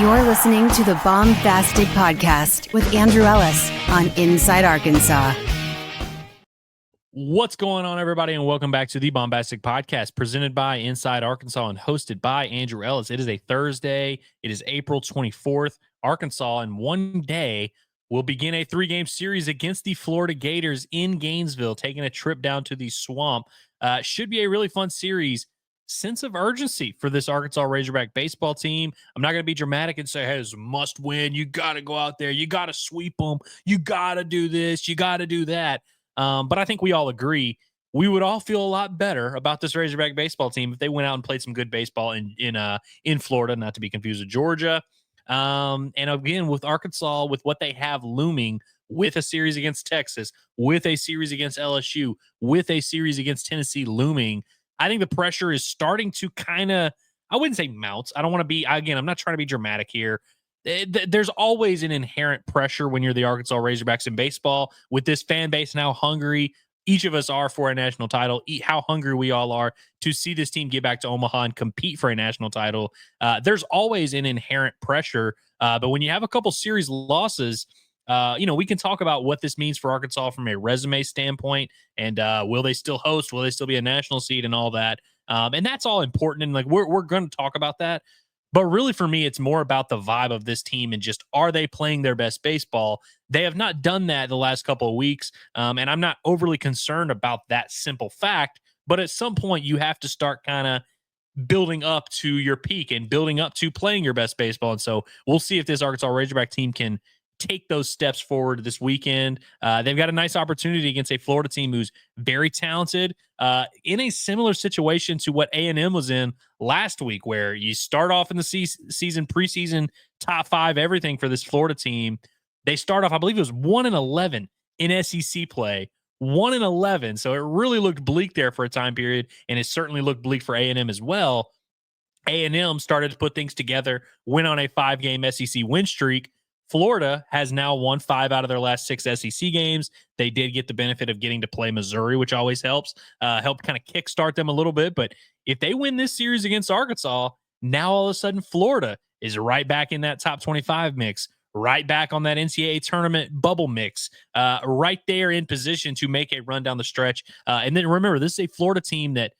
You're listening to the Baumbastic Podcast with Andrew Ellis on Inside Arkansas. What's going on, everybody, and welcome back to the Baumbastic Podcast, presented by Inside Arkansas and hosted by Andrew Ellis. It is a Thursday. It is April 24th. Arkansas, in one day, will begin a three-game series against the Florida Gators in Gainesville, taking a trip down to the Swamp. Should be a really fun series. Sense of urgency for this Arkansas Razorback baseball team. I'm not going to be dramatic and say, hey, it's a must win. You got to go out there. You got to sweep them. You got to do this. You got to do that. But I think we all agree we would all feel a lot better about this Razorback baseball team if they went out and played some good baseball in Florida, not to be confused with Georgia. And again, with Arkansas, with what they have looming, with a series against Texas, with a series against LSU, with a series against Tennessee looming, I think the pressure is starting to kind of, I wouldn't say mount. I don't want to be, again, I'm not trying to be dramatic here. There's always an inherent pressure when you're the Arkansas Razorbacks in baseball, with this fan base and how hungry each of us are for a national title, how hungry we all are to see this team get back to Omaha and compete for a national title. There's always an inherent pressure. But when you have a couple series losses, we can talk about what this means for Arkansas from a resume standpoint, and will they still host? Will they still be a national seed and all that? And that's all important. And like we're going to talk about that. But really, for me, it's more about the vibe of this team and just, are they playing their best baseball? They have not done that the last couple of weeks, and I'm not overly concerned about that simple fact. But at some point, you have to start kind of building up to your peak and building up to playing your best baseball. And so we'll see if this Arkansas Razorback team can take those steps forward this weekend. They've got a nice opportunity against a Florida team who's very talented, in a similar situation to what A&M was in last week, where you start off in the season, preseason, top five, everything for this Florida team. They start off, I believe it was 1-11 in SEC play, 1-11. So it really looked bleak there for a time period, and it certainly looked bleak for A&M as well. A&M started to put things together, went on a 5-game SEC win streak. Florida has now won 5 out of their last 6 SEC games. They did get the benefit of getting to play Missouri, which always help kind of kickstart them a little bit. But if they win this series against Arkansas, now all of a sudden Florida is right back in that top 25 mix, right back on that NCAA tournament bubble mix, right there in position to make a run down the stretch. And then remember, this is a Florida team that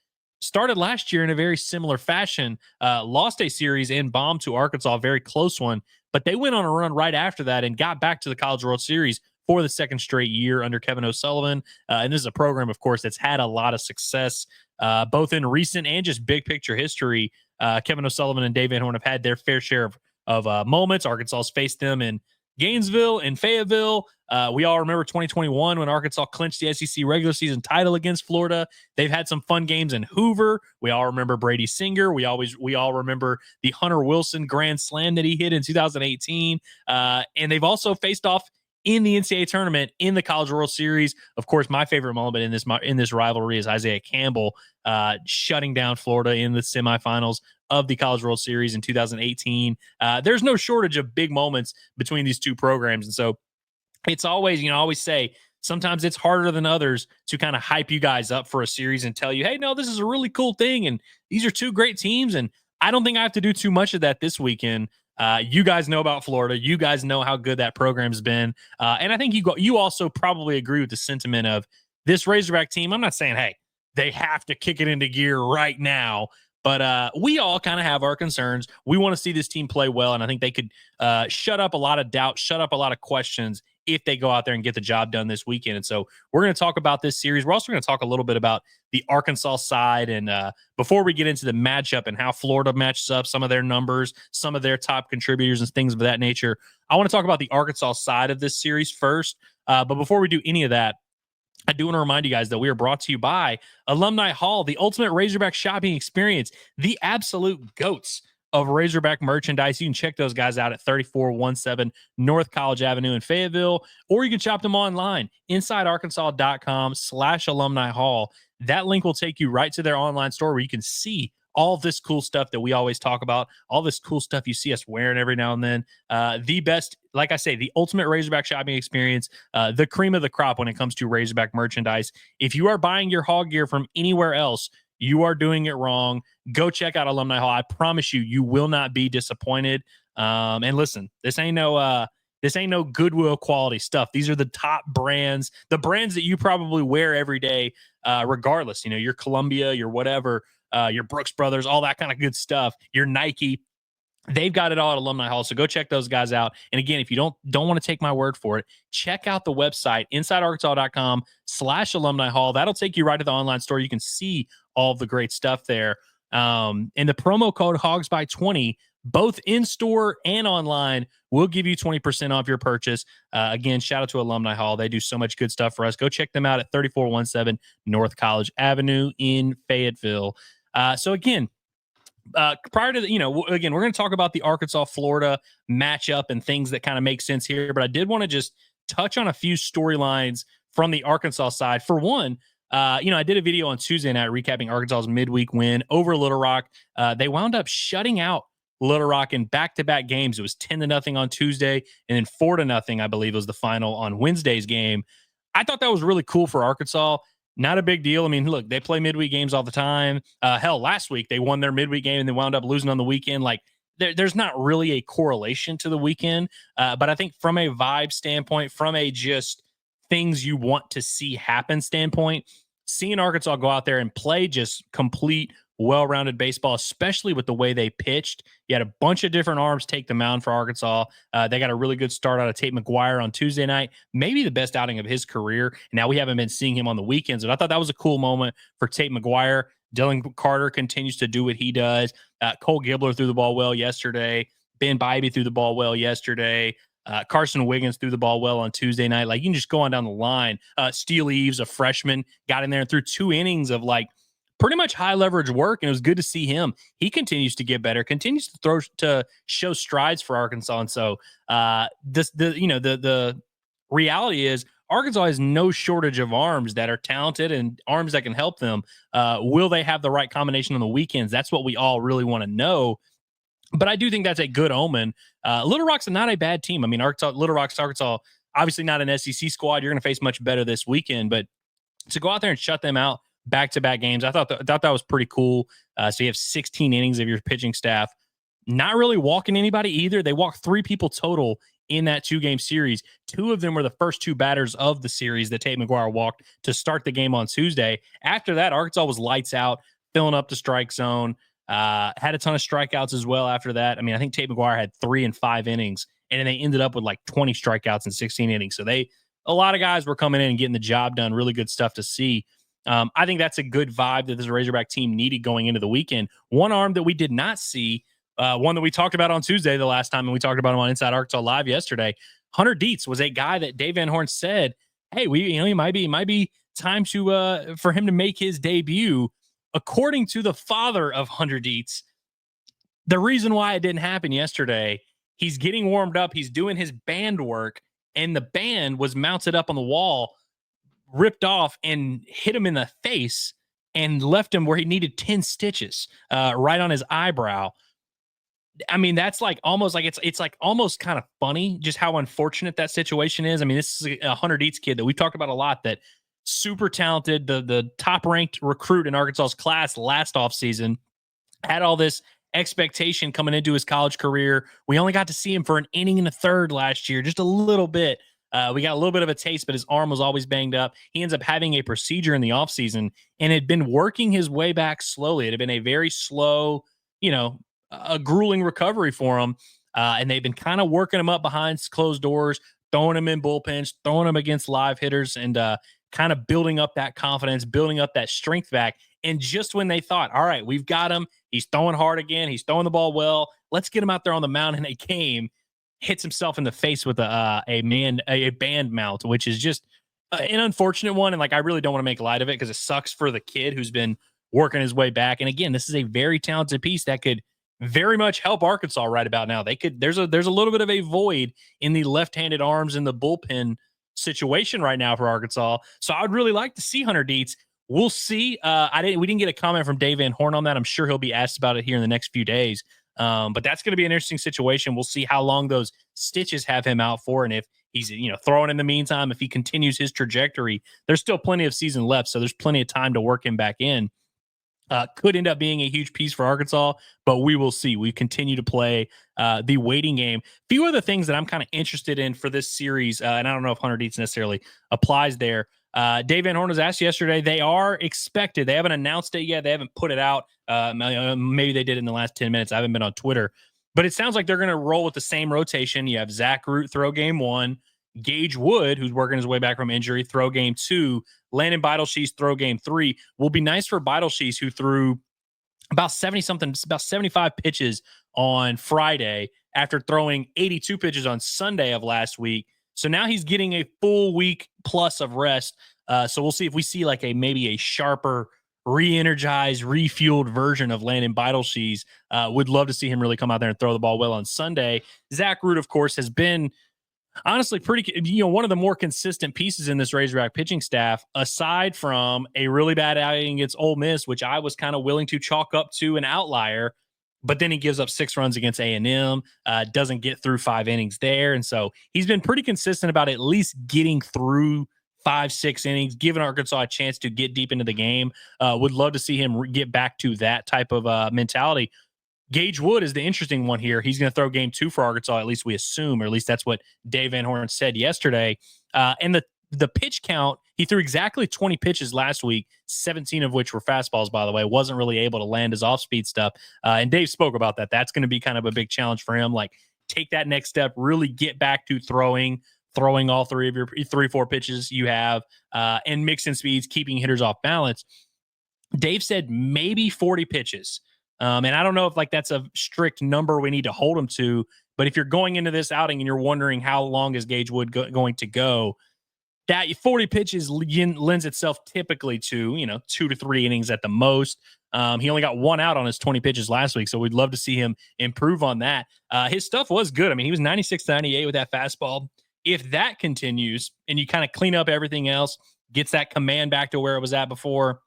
started last year in a very similar fashion, lost a series in Baum to Arkansas, a very close one, but they went on a run right after that and got back to the College World Series for the second straight year under Kevin O'Sullivan. And this is a program, of course, that's had a lot of success, both in recent and just big picture history. Kevin O'Sullivan and Dave Van Horn have had their fair share of moments. Arkansas has faced them in Gainesville and Fayetteville. We all remember 2021 when Arkansas clinched the SEC regular season title against Florida. They've had some fun games in Hoover. We all remember Brady Singer. We all remember the Hunter Wilson grand slam that he hit in 2018. And they've also faced off in the NCAA tournament in the College World Series. Of course, my favorite moment in this rivalry is Isaiah Campbell shutting down Florida in the semifinals of the College World Series in 2018. There's no shortage of big moments between these two programs. And so it's always, I always say, sometimes it's harder than others to kind of hype you guys up for a series and tell you, hey, no, this is a really cool thing. And these are two great teams. And I don't think I have to do too much of that this weekend. You guys know about Florida. You guys know how good that program's been. And I think you also probably agree with the sentiment of this Razorback team. I'm not saying, hey, they have to kick it into gear right now. But we all kind of have our concerns. We want to see this team play well, and I think they could shut up a lot of doubt, shut up a lot of questions if they go out there and get the job done this weekend. And so we're going to talk about this series. We're also going to talk a little bit about the Arkansas side. And before we get into the matchup and how Florida matches up, some of their numbers, some of their top contributors and things of that nature, I want to talk about the Arkansas side of this series first. But before we do any of that, I do want to remind you guys that we are brought to you by Alumni Hall, the ultimate Razorback shopping experience, the absolute GOATs of Razorback merchandise. You can check those guys out at 3417 North College Avenue in Fayetteville, or you can shop them online, insidearkansas.com/alumni hall. That link will take you right to their online store where you can see all this cool stuff that we always talk about, all this cool stuff you see us wearing every now and then. The best, like I say, the ultimate Razorback shopping experience, the cream of the crop when it comes to Razorback merchandise. If you are buying your Hog gear from anywhere else, you are doing it wrong. Go check out Alumni Hall. I promise you, you will not be disappointed. And listen, this ain't no Goodwill quality stuff. These are the top brands, the brands that you probably wear every day, regardless. Your Columbia, your whatever, your Brooks Brothers, all that kind of good stuff. Your Nike. They've got it all at Alumni Hall, so go check those guys out. And again, if you don't want to take my word for it, check out the website, insidearkansas.com/alumni hall. That'll take you right to the online store. You can see all of the great stuff there. And the promo code HOGSBY20, both in-store and online, will give you 20% off your purchase. Again, shout out to Alumni Hall. They do so much good stuff for us. Go check them out at 3417 North College Avenue in Fayetteville. So again, prior to again, we're going to talk about the Arkansas-Florida matchup and things that kind of make sense here, but I did want to just touch on a few storylines from the Arkansas side. For one, I did a video on Tuesday night recapping Arkansas's midweek win over Little Rock. They wound up shutting out Little Rock in back-to-back games. It was 10-0 on Tuesday, and then 4-0, I believe, was the final on Wednesday's game. I thought that was really cool for Arkansas. Not a big deal. I mean, look, they play midweek games all the time. Hell, last week they won their midweek game and they wound up losing on the weekend. Like, there's not really a correlation to the weekend. But I think from a vibe standpoint, from a just things you want to see happen standpoint, seeing Arkansas go out there and play just complete, well-rounded baseball, especially with the way they pitched. You had a bunch of different arms take the mound for Arkansas. They got a really good start out of Tate McGuire on Tuesday night, maybe the best outing of his career. Now, we haven't been seeing him on the weekends, but I thought that was a cool moment for Tate McGuire. Dylan Carter continues to do what he does. Cole Gibler threw the ball well yesterday. Ben Bybee threw the ball well yesterday. Carson Wiggins threw the ball well on Tuesday night. Like, you can just go on down the line. Steele Eves, a freshman, got in there and threw 2 innings of pretty much high leverage work, and it was good to see him. He continues to get better, continues to show strides for Arkansas. And so the reality is Arkansas has no shortage of arms that are talented and arms that can help them. Will they have the right combination on the weekends? That's what we all really want to know. But I do think that's a good omen. Little Rock's not a bad team. I mean, Little Rock's Arkansas, obviously not an SEC squad. You're going to face much better this weekend, but to go out there and shut them out back-to-back games, I thought that was pretty cool. So you have 16 innings of your pitching staff not really walking anybody either. They walked 3 people total in that 2-game series. 2 of them were the first 2 batters of the series that Tate McGuire walked to start the game on Tuesday. After that, Arkansas was lights out, filling up the strike zone, had a ton of strikeouts as well after that. I mean, I think Tate McGuire had 3 in 5 innings, and then they ended up with 20 strikeouts in 16 innings. So a lot of guys were coming in and getting the job done. Really good stuff to see. I think that's a good vibe that this Razorback team needed going into the weekend. One arm that we did not see, one that we talked about on Tuesday the last time, and we talked about him on Inside Arkansas Live yesterday. Hunter Dietz was a guy that Dave Van Horn said, "Hey, it might be time to for him to make his debut." According to the father of Hunter Dietz, the reason why it didn't happen yesterday, he's getting warmed up, he's doing his band work, and the band was mounted up on the wall, ripped off and hit him in the face and left him where he needed 10 stitches right on his eyebrow. I mean, that's almost it's almost kind of funny just how unfortunate that situation is. I mean, this is a Hunter Dietz kid that we've talked about a lot, that super talented, the top ranked recruit in Arkansas's class last offseason, had all this expectation coming into his college career. We only got to see him for an inning and a third last year, just a little bit. We got a little bit of a taste, but his arm was always banged up. He ends up having a procedure in the offseason and had been working his way back slowly. It had been a very slow, a grueling recovery for him. And they've been kind of working him up behind closed doors, throwing him in bullpens, throwing him against live hitters, and kind of building up that confidence, building up that strength back. And just when they thought, all right, we've got him, he's throwing hard again, he's throwing the ball well, let's get him out there on the mound, and they came, hits himself in the face with a band mount, which is just an unfortunate one. And I really don't want to make light of it because it sucks for the kid who's been working his way back. And again, this is a very talented piece that could very much help Arkansas right about now. There's a little bit of a void in the left-handed arms in the bullpen situation right now for Arkansas. So I would really like to see Hunter Dietz. We'll see. We didn't get a comment from Dave Van Horn on that. I'm sure he'll be asked about it here in the next few days. But that's going to be an interesting situation. We'll see how long those stitches have him out for, and if he's throwing in the meantime, if he continues his trajectory. There's still plenty of season left, so there's plenty of time to work him back in. could end up being a huge piece for Arkansas, but we will see. We continue to play the waiting game. A few other things that I'm kind of interested in for this series, and I don't know if Hunter Dietz necessarily applies there. Dave Van Horn was asked yesterday. They are expected. They haven't announced it yet. They haven't put it out. Maybe they did in the last 10 minutes. I haven't been on Twitter. But it sounds like they're going to roll with the same rotation. You have Zach Root throw game 1, Gage Wood, who's working his way back from injury, throw game 2, Landon Beidelshees throw game 3. Will be nice for Beidelshees, who threw about 75 pitches on Friday after throwing 82 pitches on Sunday of last week. So now he's getting a full week plus of rest. So we'll see if we see like maybe a sharper, re-energized, refueled version of Landon Beidelshees. Would love to see him really come out there and throw the ball well on Sunday. Zach Root, of course, has been honestly pretty, one of the more consistent pieces in this Razorback pitching staff, aside from a really bad outing against Ole Miss, which I was kind of willing to chalk up to an outlier. But then he gives up 6 runs against A&M, doesn't get through 5 innings there. And so he's been pretty consistent about at least getting through 5-6 innings, giving Arkansas a chance to get deep into the game. Would love to see him get back to that type of mentality. Gage Wood is the interesting one here. He's going to throw game 2 for Arkansas, at least we assume, or at least that's what Dave Van Horn said yesterday. And the pitch count, he threw exactly 20 pitches last week, 17 of which were fastballs, by the way. Wasn't really able to land his off-speed stuff. And Dave spoke about that. That's going to be kind of a big challenge for him. Like, take that next step, really get back to throwing all 3 of your 3-4 pitches you have, and mixing speeds, keeping hitters off balance. Dave said maybe 40 pitches. And I don't know if that's a strict number we need to hold him to, but if you're going into this outing and you're wondering how long is Gage Wood going to go, that 40 pitches lends itself typically to, 2 to 3 innings at the most. He only got 1 out on his 20 pitches last week, so we'd love to see him improve on that. His stuff was good. I mean, he was 96-98 with that fastball. If that continues and you kind of clean up everything else, gets that command back to where it was at before,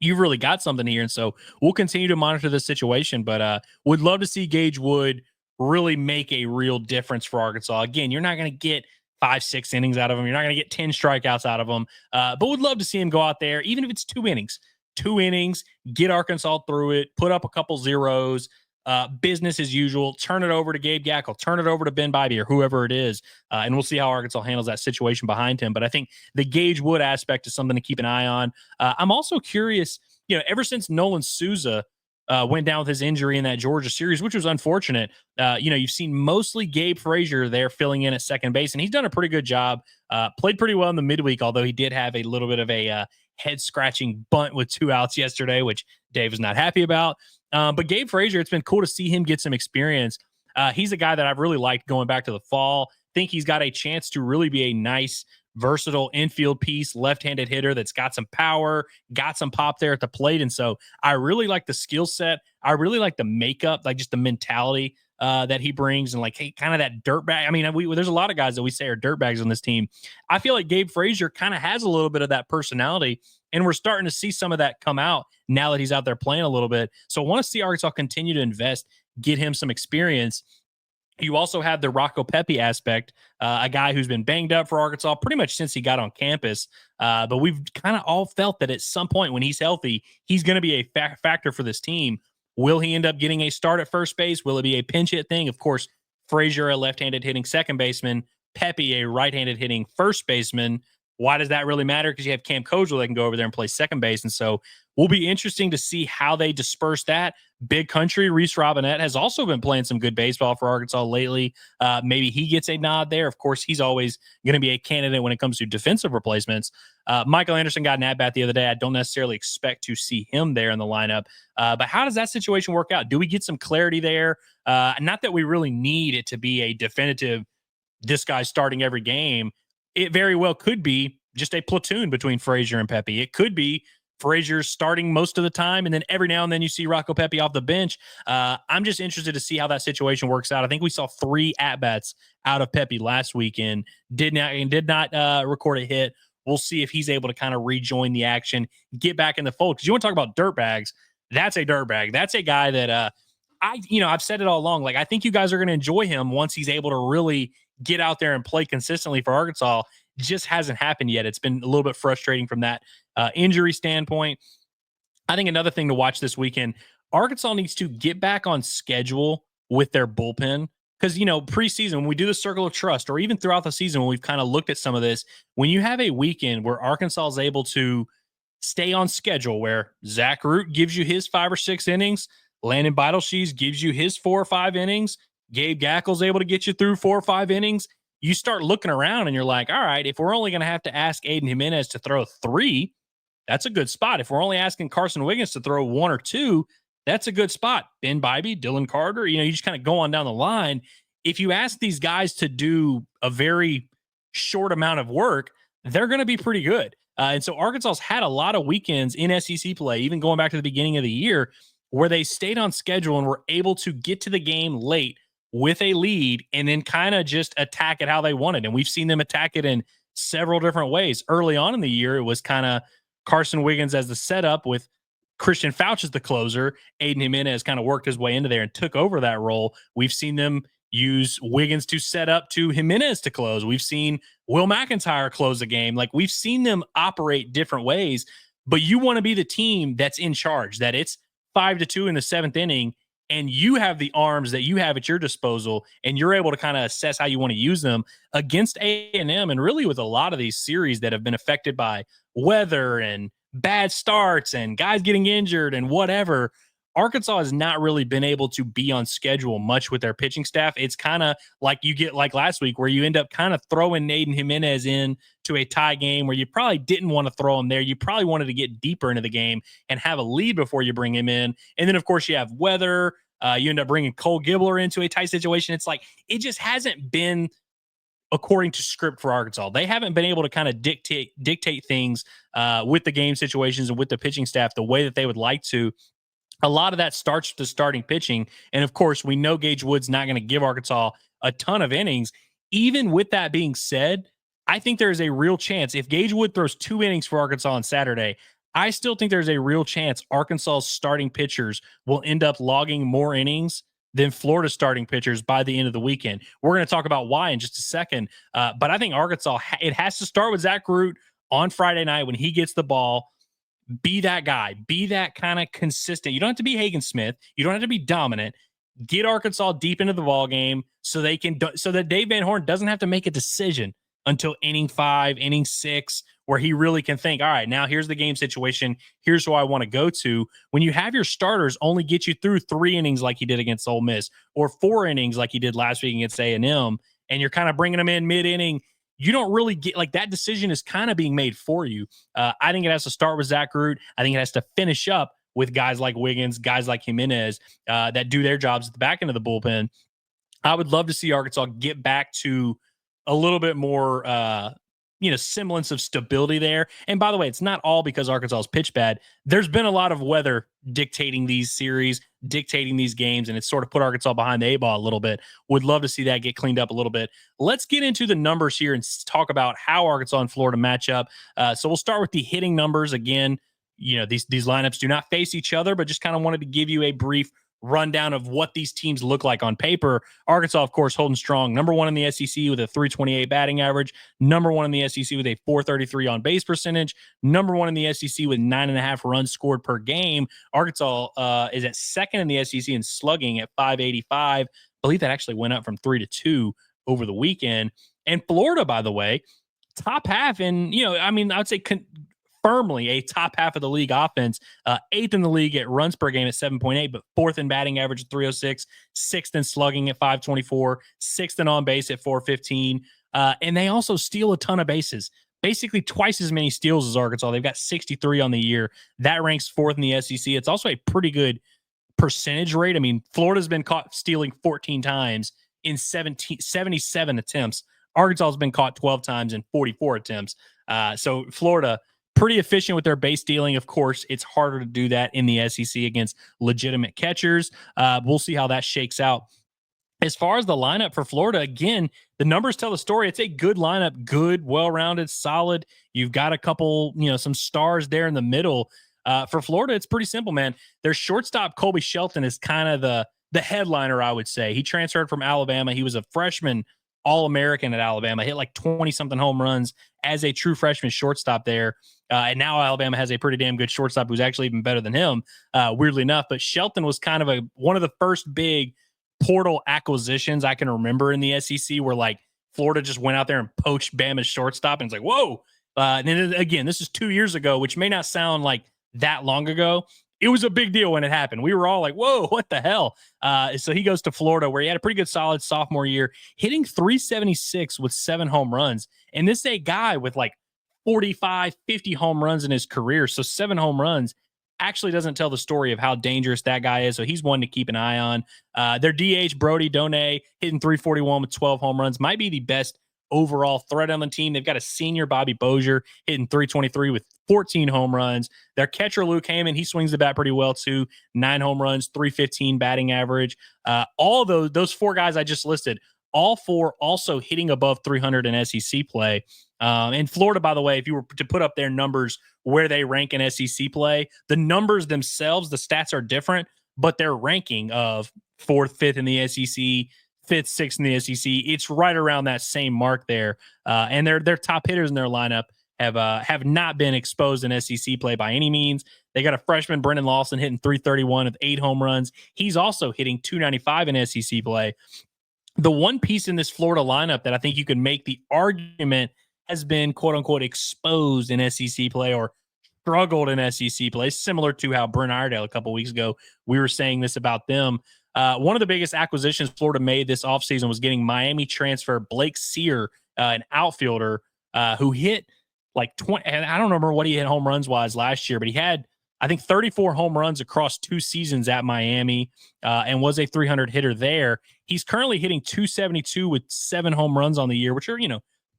you've really got something here. And so we'll continue to monitor this situation, but would love to see Gage Wood really make a real difference for Arkansas. Again, you're not going to get 5-6 innings out of him. You're not going to get 10 strikeouts out of him, but would love to see him go out there, even if it's 2 innings, get Arkansas through it, put up a couple zeros, business as usual, turn it over to Gabe Gackle, turn it over to Ben Bybee or whoever it is, and we'll see how Arkansas handles that situation behind him. But I think the Gage Wood aspect is something to keep an eye on. I'm also curious, ever since Nolan Souza went down with his injury in that Georgia series, which was unfortunate, you've seen mostly Gabe Frazier there filling in at second base, and he's done a pretty good job, played pretty well in the midweek, although he did have a little bit of a head-scratching bunt with 2 outs yesterday, which Dave is not happy about. But Gabe Frazier, it's been cool to see him get some experience. He's a guy that I've really liked going back to the fall. Think he's got a chance to really be a nice, versatile infield piece, left-handed hitter that's got some power, got some pop there at the plate. And so I really like the skill set. I really like the makeup, like just the mentality that he brings, and kind of that dirtbag. I mean, there's a lot of guys that we say are dirtbags on this team. I feel like Gabe Frazier kind of has a little bit of that personality, and we're starting to see some of that come out now that he's out there playing a little bit. So I want to see Arkansas continue to invest, get him some experience. You also have the Rocco Pepe aspect, a guy who's been banged up for Arkansas pretty much since he got on campus. But we've kind of all felt that at some point when he's healthy, he's going to be a factor for this team. Will he end up getting a start at first base? Will it be a pinch hit thing? Of course, Frazier, a left-handed hitting second baseman, Pepe, a right-handed hitting first baseman. Why does that really matter? Because you have Cam Kozel that can go over there and play second base. And so will be interesting to see how they disperse that. Big Country, Reese Robinette, has also been playing some good baseball for Arkansas lately. Maybe he gets a nod there. Of course, he's always going to be a candidate when it comes to defensive replacements. Michael Anderson got an at-bat the other day. I don't necessarily expect to see him there in the lineup. But how does that situation work out? Do we get some clarity there? Not that we really need it to be a definitive, this guy's starting every game. It very well could be just a platoon between Frazier and Pepe. It could be Frazier starting most of the time, and then every now and then you see Rocco Pepe off the bench. I'm just interested to see how that situation works out. I think we saw 3 at-bats out of Pepe last weekend. Did not record a hit. We'll see if he's able to kind of rejoin the action, get back in the fold. Because you want to talk about dirtbags, that's a dirtbag. That's a guy that I've said it all along. Like, I think you guys are going to enjoy him once he's able to really get out there and play consistently for Arkansas. Just hasn't happened yet. It's been a little bit frustrating from that injury standpoint. I think another thing to watch this weekend, Arkansas needs to get back on schedule with their bullpen. Because, preseason, when we do the circle of trust, or even throughout the season, when we've kind of looked at some of this, when you have a weekend where Arkansas is able to stay on schedule, where Zach Root gives you his 5 or 6 innings, Landon Beidelshees gives you his 4 or 5 innings, Gabe Gackel's able to get you through 4 or 5 innings, you start looking around and you're like, all right, if we're only going to have to ask Aiden Jimenez to throw 3, that's a good spot. If we're only asking Carson Wiggins to throw 1 or 2, that's a good spot. Ben Bybee, Dylan Carter, you just kind of go on down the line. If you ask these guys to do a very short amount of work, they're going to be pretty good. And so Arkansas's had a lot of weekends in SEC play, even going back to the beginning of the year, where they stayed on schedule and were able to get to the game late with a lead and then kind of just attack it how they wanted. And we've seen them attack it in several different ways. Early on in the year, it was kind of Carson Wiggins as the setup with Christian Fouch as the closer. Aiden Jimenez kind of worked his way into there and took over that role. We've seen them use Wiggins to set up to Jimenez to close. We've seen Will McIntyre close the game. Like, we've seen them operate different ways, but you want to be the team that's in charge, that it's 5-2 in the 7th inning, and you have the arms that you have at your disposal, and you're able to kind of assess how you want to use them against A&M, and really with a lot of these series that have been affected by weather and bad starts and guys getting injured and whatever. Arkansas has not really been able to be on schedule much with their pitching staff. It's kind of like you get like last week, where you end up kind of throwing Aiden Jimenez in to a tie game where you probably didn't want to throw him there. You probably wanted to get deeper into the game and have a lead before you bring him in. And then, of course, you have weather. You end up bringing Cole Gibbler into a tight situation. It's like, it just hasn't been according to script for Arkansas. They haven't been able to kind of dictate things with the game situations and with the pitching staff the way that they would like to. A lot of that starts with the starting pitching. And of course, we know Gage Wood's not going to give Arkansas a ton of innings. Even with that being said, I think there is a real chance if Gage Wood throws 2 innings for Arkansas on Saturday, I still think there's a real chance Arkansas's starting pitchers will end up logging more innings than Florida's starting pitchers by the end of the weekend. We're going to talk about why in just a second. But I think Arkansas, it has to start with Zach Root on Friday night when he gets the ball. Be that guy. Be that kind of consistent. You don't have to be Hagen Smith. You don't have to be dominant. Get Arkansas deep into the ball game so that Dave Van Horn doesn't have to make a decision until inning 5, inning 6, where he really can think, all right, now here's the game situation. Here's who I want to go to. When you have your starters only get you through 3 innings like he did against Ole Miss, or 4 innings like he did last week against A&M, and you're kind of bringing them in mid-inning, you don't really get, like, that decision is kind of being made for you. I think it has to start with Zach Root. I think it has to finish up with guys like Wiggins, guys like Jimenez that do their jobs at the back end of the bullpen. I would love to see Arkansas get back to a little bit more, semblance of stability there. And by the way, it's not all because Arkansas's pitch bad. There's been a lot of weather dictating these series, dictating these games, and it's sort of put Arkansas behind the 8 ball a little bit. Would love to see that get cleaned up a little bit. Let's get into the numbers here and talk about how Arkansas and Florida match up. So we'll start with the hitting numbers. Again, these lineups do not face each other, but just kind of wanted to give you a brief rundown of what these teams look like on paper. Arkansas, of course, holding strong. Number 1 in the SEC with a .328 batting average. Number 1 in the SEC with a .433 on base percentage. Number 1 in the SEC with 9.5 runs scored per game. Arkansas is at 2nd in the SEC in slugging at .585. I believe that actually went up from 3 to 2 over the weekend. And Florida, by the way, top half in, I would say firmly a top half of the league offense, 8th in the league at runs per game at 7.8, but 4th in batting average at 306, 6th in slugging at 524, 6th in on base at 415. And they also steal a ton of bases, basically twice as many steals as Arkansas. They've got 63 on the year. That ranks 4th in the SEC. It's also a pretty good percentage rate. I mean, Florida's been caught stealing 14 times in 77 attempts. Arkansas has been caught 12 times in 44 attempts. So Florida, pretty efficient with their base stealing. Of course, it's harder to do that in the SEC against legitimate catchers. We'll see how that shakes out. As far as the lineup for Florida, again, the numbers tell the story. It's a good lineup, good, well-rounded, solid. You've got a couple, some stars there in the middle. For Florida, it's pretty simple, man. Their shortstop, Colby Shelton, is kind of the headliner, I would say. He transferred from Alabama. He was a freshman All-American at Alabama, hit like 20-something home runs as a true freshman shortstop there. And now Alabama has a pretty damn good shortstop who's actually even better than him, weirdly enough. But Shelton was kind of one of the first big portal acquisitions I can remember in the SEC where like Florida just went out there and poached Bama's shortstop. And it's like, whoa. And then again, this is 2 years ago, which may not sound like that long ago. It was a big deal when it happened. We were all like, whoa, what the hell? So he goes to Florida where he had a pretty good solid sophomore year, hitting 376 with 7 home runs. And this is a guy with like 45, 50 home runs in his career. So 7 home runs actually doesn't tell the story of how dangerous that guy is. So he's one to keep an eye on. Their DH, Brody Donay, hitting 341 with 12 home runs, might be the best overall threat on the team. They've got a senior, Bobby Bozier, hitting 323 with 14 home runs. Their catcher, Luke Heyman, he swings the bat pretty well too. 9 home runs, 315 batting average. All those 4 guys I just listed, all 4 also hitting above 300 in SEC play. In Florida, by the way, if you were to put up their numbers where they rank in SEC play, the numbers themselves, the stats are different, but their ranking of 4th, 5th in the SEC, 5th, 6th in the SEC, it's right around that same mark there. And their top hitters in their lineup have not been exposed in SEC play by any means. They got a freshman, Brendan Lawson, hitting 331 with 8 home runs. He's also hitting 295 in SEC play. The one piece in this Florida lineup that I think you can make the argument has been quote unquote exposed in SEC play or struggled in SEC play, similar to how Brent Iredale a couple weeks ago, we were saying this about them. One of the biggest acquisitions Florida made this offseason was getting Miami transfer Blake Sear, an outfielder who hit like 20. And I don't remember what he hit home runs wise last year, but he had, I think, 34 home runs across 2 seasons at Miami and was a 300 hitter there. He's currently hitting 272 with 7 home runs on the year, which are,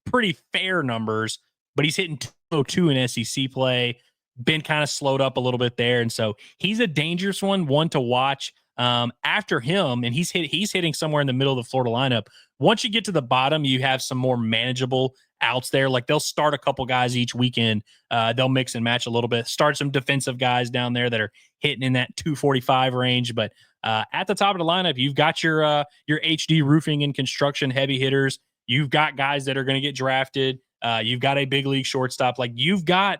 pretty fair numbers, but he's hitting 202 in SEC play, been kind of slowed up a little bit there. And so he's a dangerous one to watch. After him, and he's hitting somewhere in the middle of the Florida lineup. Once you get to the bottom, you have some more manageable outs there. Like they'll start a couple guys each weekend. They'll mix and match a little bit, start some defensive guys down there that are hitting in that 245 range. But at the top of the lineup, you've got your HD roofing and construction heavy hitters. You've got guys that are going to get drafted. You've got a big league shortstop. Like you've got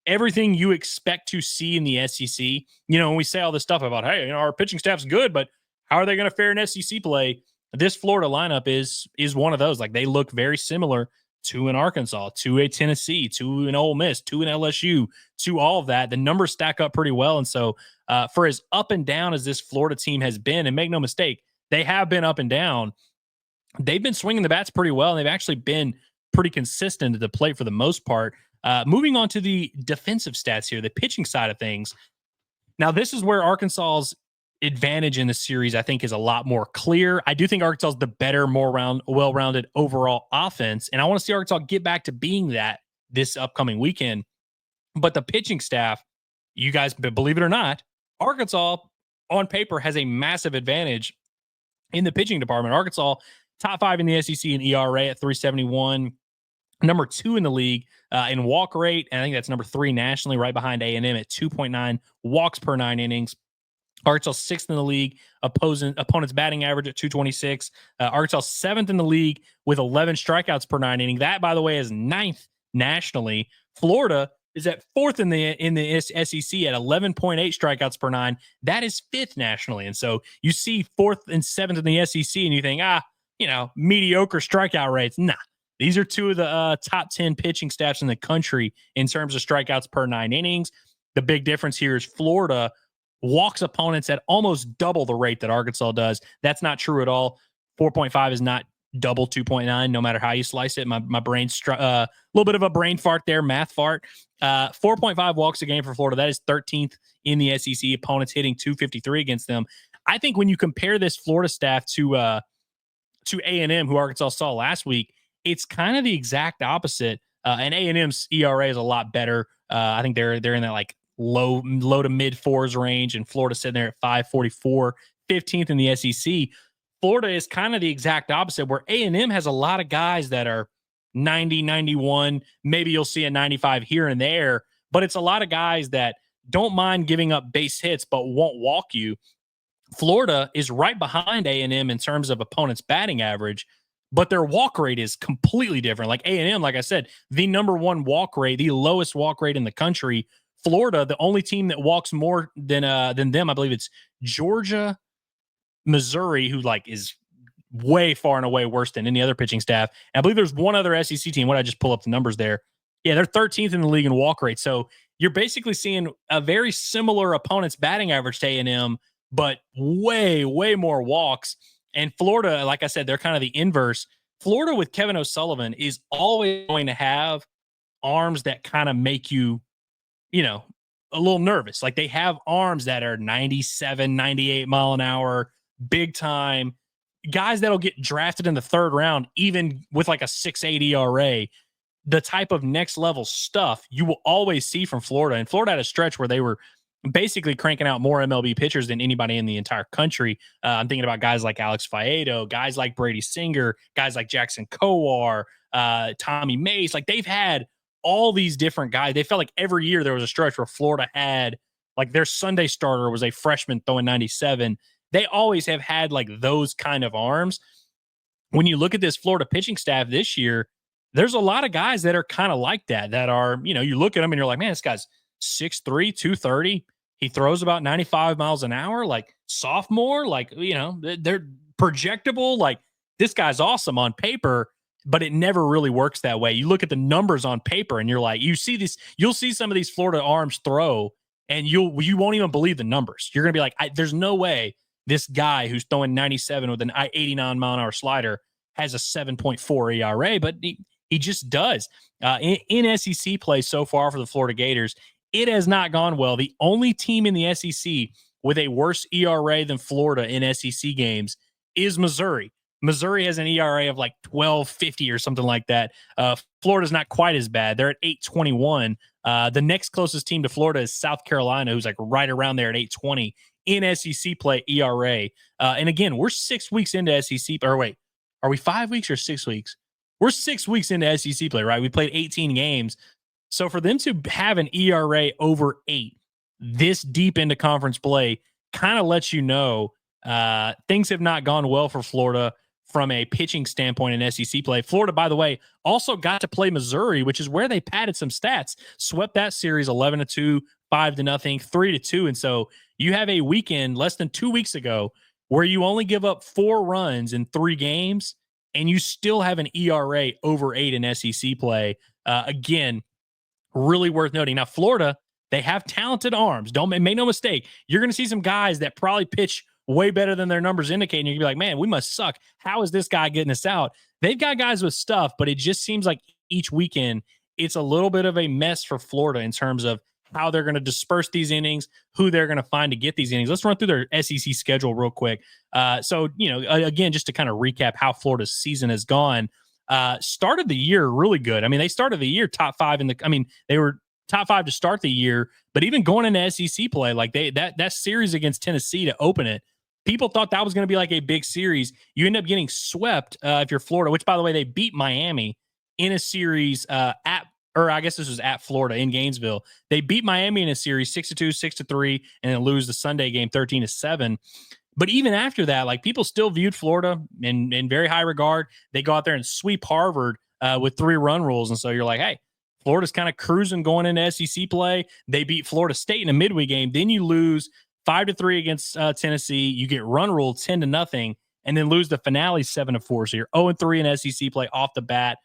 everything you expect to see in the SEC. When we say all this stuff about, hey, our pitching staff's good, but how are they going to fare in SEC play? This Florida lineup is one of those. Like they look very similar to an Arkansas, to a Tennessee, to an Ole Miss, to an LSU, to all of that. The numbers stack up pretty well. And so for as up and down as this Florida team has been, and make no mistake, they have been up and down, they've been swinging the bats pretty well, and they've actually been pretty consistent at the plate for the most part. Moving on to the defensive stats here, the pitching side of things. Now, this is where Arkansas's advantage in the series, I think, is a lot more clear. I do think Arkansas is the better, more well-rounded overall offense, and I want to see Arkansas get back to being that this upcoming weekend. But the pitching staff, you guys, believe it or not, Arkansas on paper has a massive advantage in the pitching department. Arkansas, top 5 in the SEC in ERA at 371. Number 2 in the league in walk rate, and I think that's number 3 nationally, right behind A&M at 2.9 walks per 9 innings. Arkansas 6th in the league, opponent's batting average at 226. Arkansas 7th in the league with 11 strikeouts per 9 inning. That, by the way, is 9th nationally. Florida is at 4th in the SEC at 11.8 strikeouts per 9. That is 5th nationally. And so you see 4th and 7th in the SEC, and you think, mediocre strikeout rates. Nah. These are 2 of the top 10 pitching staffs in the country in terms of strikeouts per 9 innings. The big difference here is Florida walks opponents at almost double the rate that Arkansas does. That's not true at all. 4.5 is not double 2.9, no matter how you slice it. My brain's a little bit of a brain fart there, math fart. 4.5 walks a game for Florida. That is 13th in the SEC. Opponents hitting 253 against them. I think when you compare this Florida staff to A&M, who Arkansas saw last week, it's kind of the exact opposite. And A&M's ERA is a lot better. I think they're in that like low to mid 4s range, and Florida sitting there at 544, 15th in the SEC. Florida is kind of the exact opposite, where A&M has a lot of guys that are 90, 91. Maybe you'll see a 95 here and there, but it's a lot of guys that don't mind giving up base hits but won't walk you. Florida is right behind A&M in terms of opponents' batting average, but their walk rate is completely different. Like A&M, like I said, the number one walk rate, the lowest walk rate in the country. Florida, the only team that walks more than them, I believe it's Georgia, Missouri, who like is way far and away worse than any other pitching staff. And I believe there's one other SEC team. What, I just pull up the numbers there. Yeah, they're 13th in the league in walk rate. So you're basically seeing a very similar opponent's batting average to A&M, but way, way more walks. And Florida, like I said, they're kind of the inverse. Florida with Kevin O'Sullivan is always going to have arms that kind of make you, a little nervous. Like they have arms that are 97, 98 mile an hour, big time. Guys that'll get drafted in the third round, even with like a 6.8 ERA. The type of next level stuff you will always see from Florida. And Florida had a stretch where they were basically cranking out more MLB pitchers than anybody in the entire country. I'm thinking about guys like Alex Faedo, guys like Brady Singer, guys like Jackson Kowar, Tommy Mace. Like they've had all these different guys. They felt like every year there was a stretch where Florida had like their Sunday starter was a freshman throwing 97. They always have had like those kind of arms. When you look at this Florida pitching staff this year, there's a lot of guys that are kind of like that are, you look at them and you're like, man, this guy's 6'3", 230. He throws about 95 miles an hour, like sophomore, like, they're projectable. Like this guy's awesome on paper, but it never really works that way. You look at the numbers on paper and you're like, you'll see some of these Florida arms throw and you won't even believe the numbers. You're going to be like, there's no way this guy who's throwing 97 with an 89 mile an hour slider has a 7.4 ERA, but he just does. In SEC play so far for the Florida Gators, it has not gone well. The only team in the SEC with a worse ERA than Florida in SEC games is Missouri. Missouri has an ERA of like 12.50 or something like that. Florida's not quite as bad. They're at 8.21. The next closest team to Florida is South Carolina, who's like right around there at 8.20 in SEC play ERA. And again, we're 6 weeks into SEC. Or wait, are we 5 weeks or 6 weeks? We're 6 weeks into SEC play, right? We played 18 games. So for them to have an ERA over 8 this deep into conference play kind of lets you know things have not gone well for Florida from a pitching standpoint in SEC play. Florida, by the way, also got to play Missouri, which is where they padded some stats, swept that series 11-2, 5-0, 3-2. And so you have a weekend less than 2 weeks ago where you only give up 4 runs in 3 games and you still have an ERA over 8 in SEC play. Again, really worth noting. Now, Florida, they have talented arms. Don't make no mistake. You're going to see some guys that probably pitch way better than their numbers indicate. And you're going to be like, man, we must suck. How is this guy getting us out? They've got guys with stuff, but it just seems like each weekend it's a little bit of a mess for Florida in terms of how they're going to disperse these innings, who they're going to find to get these innings. Let's run through their SEC schedule real quick. So, again, just to kind of recap how Florida's season has gone, started the year really good. I mean, they started the year top 5 they were top 5 to start the year, but even going into SEC play, like that series against Tennessee to open it, people thought that was going to be like a big series. You end up getting swept if you're Florida, which, by the way, they beat Miami in a series I guess this was at Florida in Gainesville. They beat Miami in a series 6-2, 6-3, and then lose the Sunday game 13-7. But even after that, like people still viewed Florida in very high regard. They go out there and sweep Harvard with 3 run rules. And so you're like, hey, Florida's kind of cruising going into SEC play. They beat Florida State in a midweek game. Then you lose 5-3 against Tennessee. You get run ruled 10-0, and then lose the finale 7-4. So you're 0-3 in SEC play off the bat.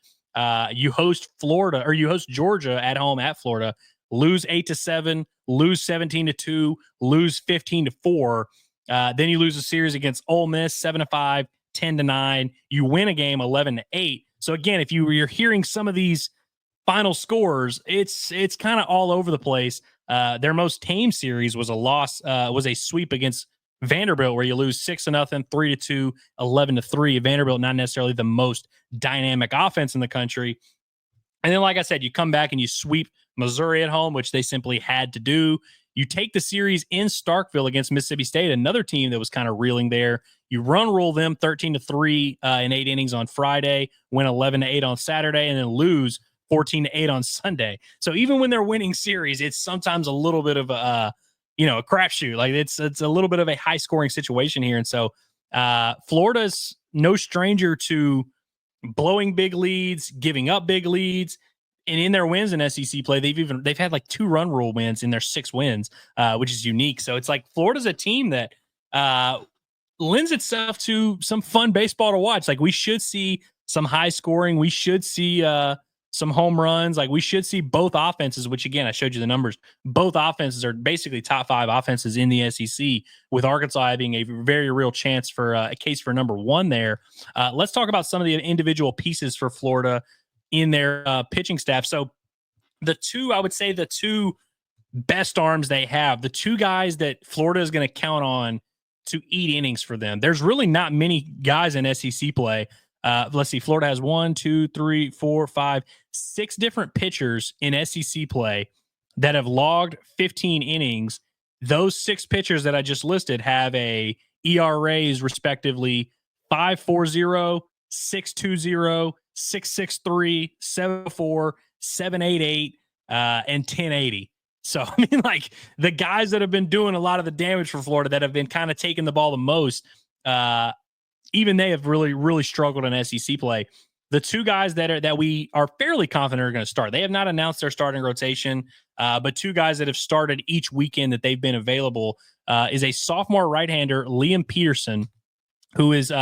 You host Florida, or you host Georgia at home at Florida, lose 8-7, lose 17-2, lose 15-4. Then you lose a series against Ole Miss 7-5, 10-9. You win a game 11-8. So again, if you're hearing some of these final scores, it's kind of all over the place. Their most tame series was a sweep against Vanderbilt, where you lose 6-0, 3-2, 11-3. Vanderbilt, not necessarily the most dynamic offense in the country. And then, like I said, you come back and you sweep Missouri at home, which they simply had to do. You take the series in Starkville against Mississippi State, another team that was kind of reeling there. You run rule them 13-3 in 8 innings on Friday, win 11-8 on Saturday, and then lose 14-8 on Sunday. So even when they're winning series, it's sometimes a little bit of a crapshoot. Like it's a little bit of a high scoring situation here. And so Florida's no stranger to blowing big leads, giving up big leads. And in their wins in SEC play, they've had like 2 run rule wins in their 6 wins, which is unique. So it's like Florida's a team that lends itself to some fun baseball to watch. Like we should see some high scoring. We should see some home runs. Like we should see both offenses, which again, I showed you the numbers. Both offenses are basically top 5 offenses in the SEC, with Arkansas having a very real chance for a case for number 1 there. Let's talk about some of the individual pieces for Florida in their pitching staff. So the two best arms they have, the 2 guys that Florida is going to count on to eat innings for them. There's really not many guys in SEC play. Let's see. Florida has 1, 2, 3, 4, 5, 6 different pitchers in SEC play that have logged 15 innings. Those 6 pitchers that I just listed have a ERAs respectively 5.40, 6.20, 6.63, 7.4, 7.88, and 10.80. So, I mean, like the guys that have been doing a lot of the damage for Florida, that have been kind of taking the ball the most, even they have really, really struggled in SEC play. The 2 guys that we are fairly confident are going to start, they have not announced their starting rotation, but 2 guys that have started each weekend that they've been available is a sophomore right-hander, Liam Peterson, who is,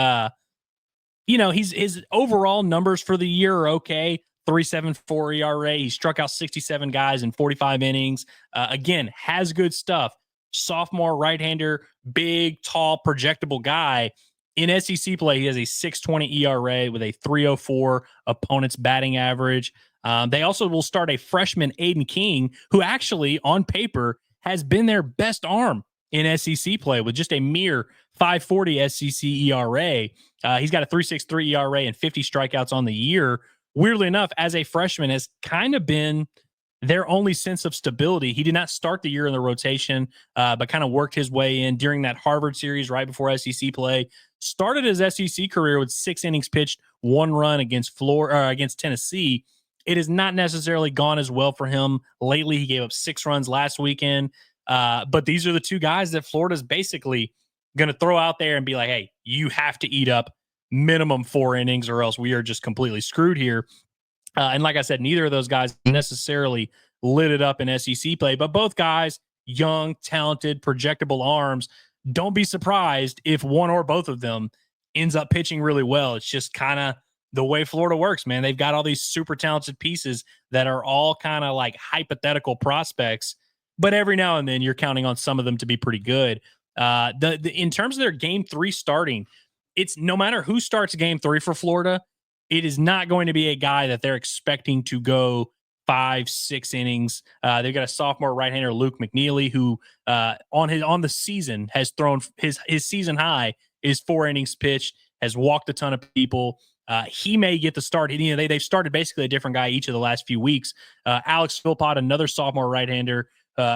his overall numbers for the year are okay. 3.74 ERA. He struck out 67 guys in 45 innings. Again, has good stuff. Sophomore right-hander, big, tall, projectable guy. In SEC play, he has a 6.20 ERA with a 3.04 opponent's batting average. They also will start a freshman, Aiden King, who actually, on paper, has been their best arm in SEC play with just a mere 5.40 SEC ERA. He's got a 3.63 ERA and 50 strikeouts on the year. Weirdly enough, as a freshman, has kind of been their only sense of stability. He did not start the year in the rotation, but kind of worked his way in during that Harvard series right before SEC play. Started his SEC career with 6 innings pitched, 1 run against Tennessee. It has not necessarily gone as well for him lately. He gave up 6 runs last weekend. But these are the 2 guys that Florida's basically going to throw out there and be like, hey, you have to eat up minimum 4 innings or else we are just completely screwed here. And like I said, neither of those guys necessarily lit it up in SEC play, but both guys, young, talented, projectable arms. Don't be surprised if one or both of them ends up pitching really well. It's just kind of the way Florida works, man. They've got all these super talented pieces that are all kind of like hypothetical prospects, but every now and then you're counting on some of them to be pretty good. In terms of their game 3 starting, it's no matter who starts game 3 for Florida, it is not going to be a guy that they're expecting to go 5-6 innings. They've got a sophomore right-hander, Luke McNeely, who on the season has thrown his season high is 4 innings pitched, has walked a ton of people. He may get the start. They've started basically a different guy each of the last few weeks. Alex Philpott, another sophomore right-hander,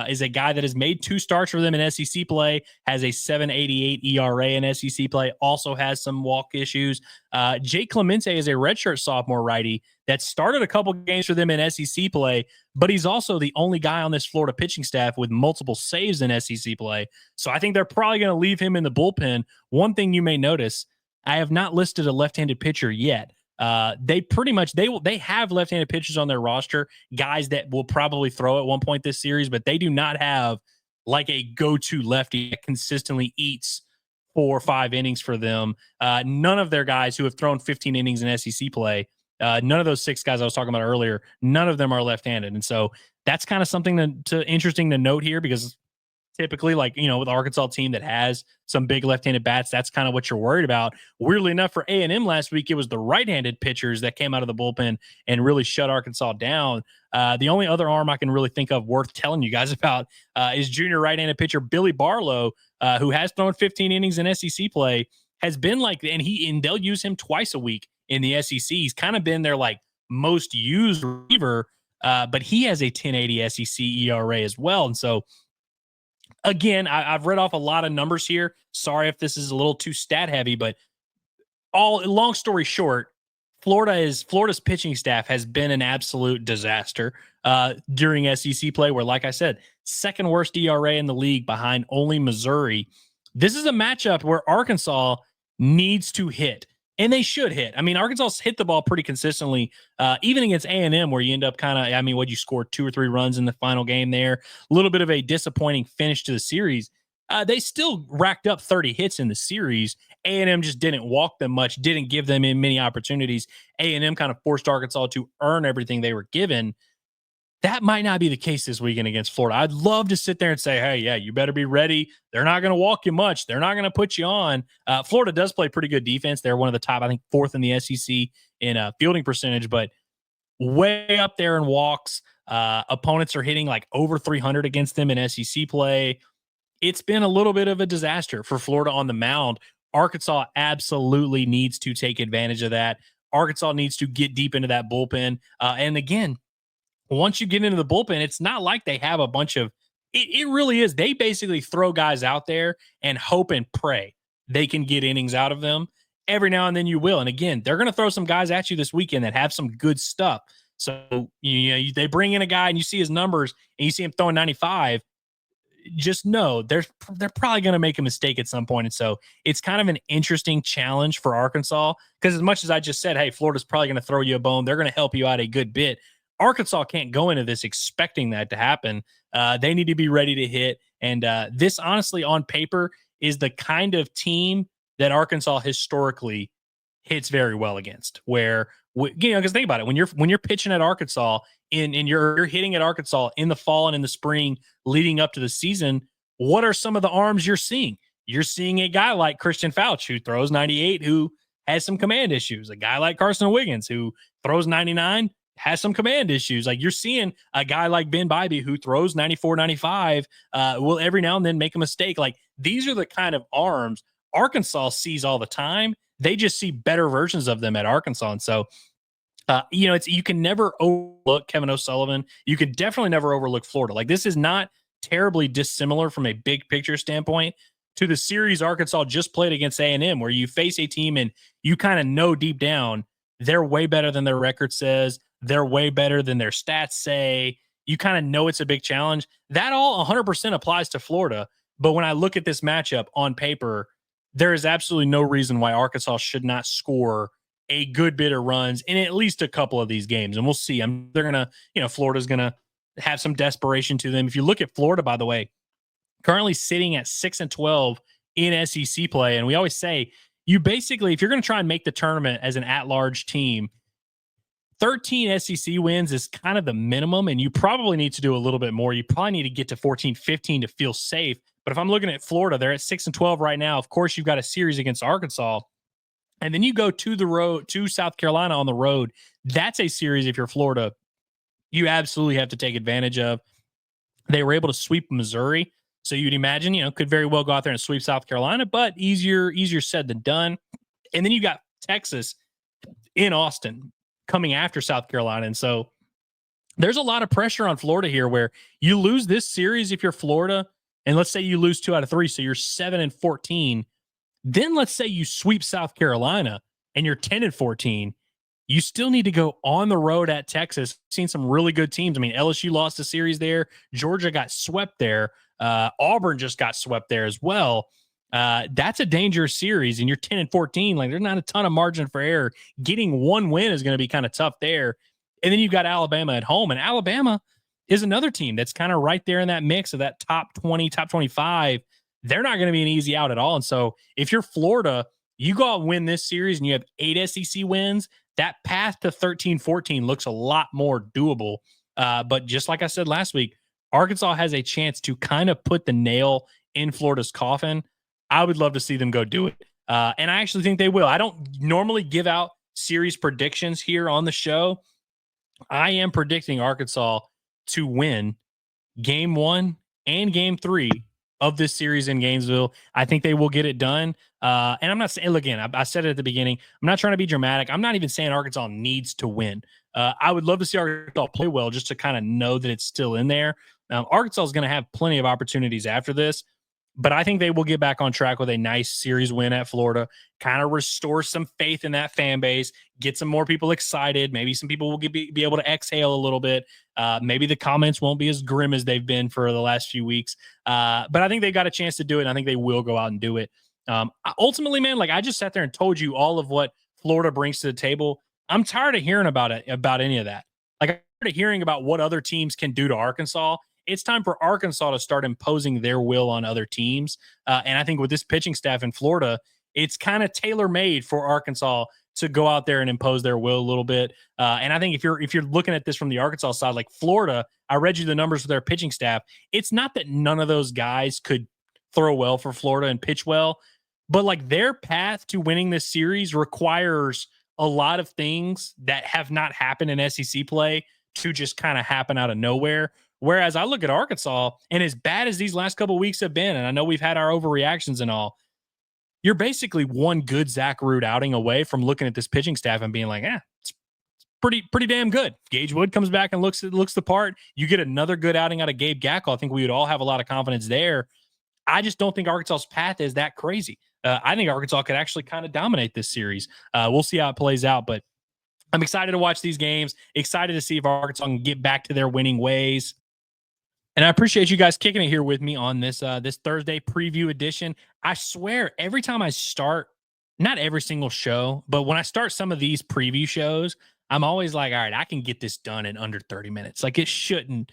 is a guy that has made 2 starts for them in SEC play, has a 7.88 ERA in SEC play, also has some walk issues. Jake Clemente is a redshirt sophomore righty that started a couple games for them in SEC play, but he's also the only guy on this Florida pitching staff with multiple saves in SEC play. So I think they're probably going to leave him in the bullpen. One thing you may notice, I have not listed a left-handed pitcher yet. They have left-handed pitchers on their roster, guys that will probably throw at one point this series, but they do not have like a go-to lefty that consistently eats 4 or 5 innings for them. None of their guys who have thrown 15 innings in SEC play, none of those 6 guys I was talking about earlier, none of them are left-handed. And so that's kind of something interesting to note here, because typically, like, with Arkansas team that has some big left-handed bats, that's kind of what you're worried about. Weirdly enough, for A&M last week, it was the right-handed pitchers that came out of the bullpen and really shut Arkansas down. The only other arm I can really think of worth telling you guys about is junior right-handed pitcher Billy Barlow, who has thrown 15 innings in SEC play, has been like, and they'll use him twice a week in the SEC. He's kind of been their like most used reliever, but he has a 10.80 SEC ERA as well. And so, again, I've read off a lot of numbers here. Sorry if this is a little too stat heavy, but long story short, Florida's pitching staff has been an absolute disaster during SEC play, where, like I said, second worst ERA in the league behind only Missouri. This is a matchup where Arkansas needs to hit. And they should hit. I mean, Arkansas hit the ball pretty consistently, even against A&M, where you end up you scored 2 or 3 runs in the final game there. A little bit of a disappointing finish to the series. They still racked up 30 hits in the series. A&M just didn't walk them much, didn't give them many opportunities. A&M kind of forced Arkansas to earn everything they were given. That might not be the case this weekend against Florida. I'd love to sit there and say, hey, yeah, you better be ready. They're not going to walk you much. They're not going to put you on. Florida does play pretty good defense. They're one of the top, I think, 4th in the SEC in fielding percentage, but way up there in walks. Opponents are hitting like over 300 against them in SEC play. It's been a little bit of a disaster for Florida on the mound. Arkansas absolutely needs to take advantage of that. Arkansas needs to get deep into that bullpen. And again, once you get into the bullpen, it's not like they have a bunch of it really is. They basically throw guys out there and hope and pray they can get innings out of them. Every now and then you will. And again, they're going to throw some guys at you this weekend that have some good stuff. So, they bring in a guy and you see his numbers and you see him throwing 95. Just know they're probably going to make a mistake at some point. And so it's kind of an interesting challenge for Arkansas, because as much as I just said, hey, Florida's probably going to throw you a bone, they're going to help you out a good bit. Arkansas can't go into this expecting that to happen. They need to be ready to hit. And this, honestly, on paper, is the kind of team that Arkansas historically hits very well against. Where, because think about it, when you're pitching at Arkansas and you're hitting at Arkansas in the fall and in the spring leading up to the season, what are some of the arms you're seeing? You're seeing a guy like Christian Fouch, who throws 98, who has some command issues. A guy like Carson Wiggins, who throws 99, has some command issues. Like, you're seeing a guy like Ben Bybee, who throws 94, 95, will every now and then make a mistake. Like, these are the kind of arms Arkansas sees all the time. They just see better versions of them at Arkansas. And so, you can never overlook Kevin O'Sullivan. You can definitely never overlook Florida. Like, this is not terribly dissimilar from a big picture standpoint to the series Arkansas just played against A&M, where you face a team and you kind of know deep down they're way better than their record says. They're way better than their stats say. You kind of know it's a big challenge. That all 100% applies to Florida. But when I look at this matchup on paper, there is absolutely no reason why Arkansas should not score a good bit of runs in at least a couple of these games. And we'll see. They're going to, Florida's going to have some desperation to them. If you look at Florida, by the way, currently sitting at 6-12 in SEC play. And we always say, you basically, if you're going to try and make the tournament as an at-large team, 13 SEC wins is kind of the minimum, and you probably need to do a little bit more. You probably need to get to 14, 15 to feel safe. But if I'm looking at Florida, they're at 6-12 right now. Of course, you've got a series against Arkansas, and then you go to the road to South Carolina on the road. That's a series, if you're Florida, you absolutely have to take advantage of. They were able to sweep Missouri, so you'd imagine, could very well go out there and sweep South Carolina, but easier said than done. And then you got Texas in Austin coming after South Carolina. And so there's a lot of pressure on Florida here, where you lose this series if you're Florida, and let's say you lose 2 out of 3, so you're 7-14. Then let's say you sweep South Carolina and you're 10-14. You still need to go on the road at Texas. Seen some really good teams. I mean, LSU lost a series there. Georgia got swept there. Auburn just got swept there as well. That's a dangerous series, and you're 10-14. Like, there's not a ton of margin for error. Getting one win is going to be kind of tough there. And then you've got Alabama at home, and Alabama is another team that's kind of right there in that mix of that top 20, top 25. They're not going to be an easy out at all. And so if you're Florida, you go out and win this series and you have 8 SEC wins, that path to 13-14 looks a lot more doable. But just like I said last week, Arkansas has a chance to kind of put the nail in Florida's coffin. I would love to see them go do it. And I actually think they will. I don't normally give out series predictions here on the show. I am predicting Arkansas to win game 1 and game 3 of this series in Gainesville. I think they will get it done. And I'm not saying, look, again, I said it at the beginning, I'm not trying to be dramatic. I'm not even saying Arkansas needs to win. I would love to see Arkansas play well, just to kind of know that it's still in there. Arkansas is going to have plenty of opportunities after this, but I think they will get back on track with a nice series win at Florida, kind of restore some faith in that fan base, get some more people excited. Maybe some people will be able to exhale a little bit. Maybe the comments won't be as grim as they've been for the last few weeks. But I think they got a chance to do it, and I think they will go out and do it. Ultimately, man, like, I just sat there and told you all of what Florida brings to the table, I'm tired of hearing about any of that. Like, I'm tired of hearing about what other teams can do to Arkansas. It's time for Arkansas to start imposing their will on other teams. And I think with this pitching staff in Florida, it's kind of tailor-made for Arkansas to go out there and impose their will a little bit. And I think if you're looking at this from the Arkansas side, like Florida, I read you the numbers for their pitching staff. It's not that none of those guys could throw well for Florida and pitch well, but like their path to winning this series requires a lot of things that have not happened in SEC play to just kind of happen out of nowhere. Whereas I look at Arkansas, and as bad as these last couple of weeks have been, and I know we've had our overreactions and all, you're basically one good Zach Root outing away from looking at this pitching staff and being like, it's pretty damn good. Gage Wood comes back and looks the part. You get another good outing out of Gabe Gackle. I think we would all have a lot of confidence there. I just don't think Arkansas's path is that crazy. I think Arkansas could actually kind of dominate this series. We'll see how it plays out, but I'm excited to watch these games, excited to see if Arkansas can get back to their winning ways. And I appreciate you guys kicking it here with me on this Thursday preview edition. I swear, every time I start, not every single show, but when I start some of these preview shows, I'm always like, all right, I can get this done in under 30 minutes. Like it shouldn't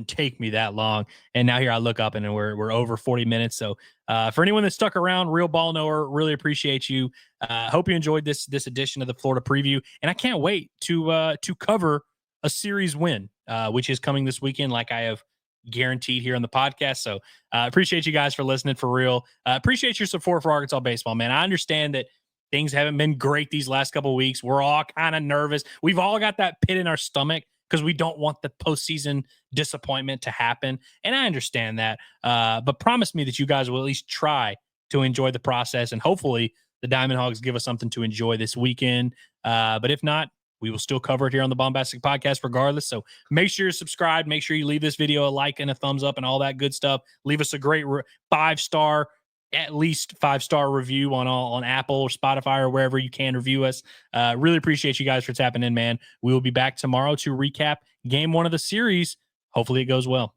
take me that long. And now here I look up and we're over 40 minutes. So for anyone that stuck around, Real Ball Knower, really appreciate you. Hope you enjoyed this edition of the Florida preview. And I can't wait to cover a series win, which is coming this weekend, like I have guaranteed here on the podcast. So appreciate you guys for listening, for real. Appreciate your support for Arkansas baseball, man. I understand that things haven't been great these last couple of weeks. We're all kind of nervous. We've all got that pit in our stomach because we don't want the postseason disappointment to happen. And I understand that. But promise me that you guys will at least try to enjoy the process. And hopefully the Diamond Hogs give us something to enjoy this weekend. But if not, we will still cover it here on the Baumbastic Podcast regardless. So make sure you're subscribed. Make sure you leave this video a like and a thumbs up and all that good stuff. Leave us a great 5-star, at least 5-star review on Apple or Spotify or wherever you can review us. Really appreciate you guys for tapping in, man. We will be back tomorrow to recap game 1 of the series. Hopefully it goes well.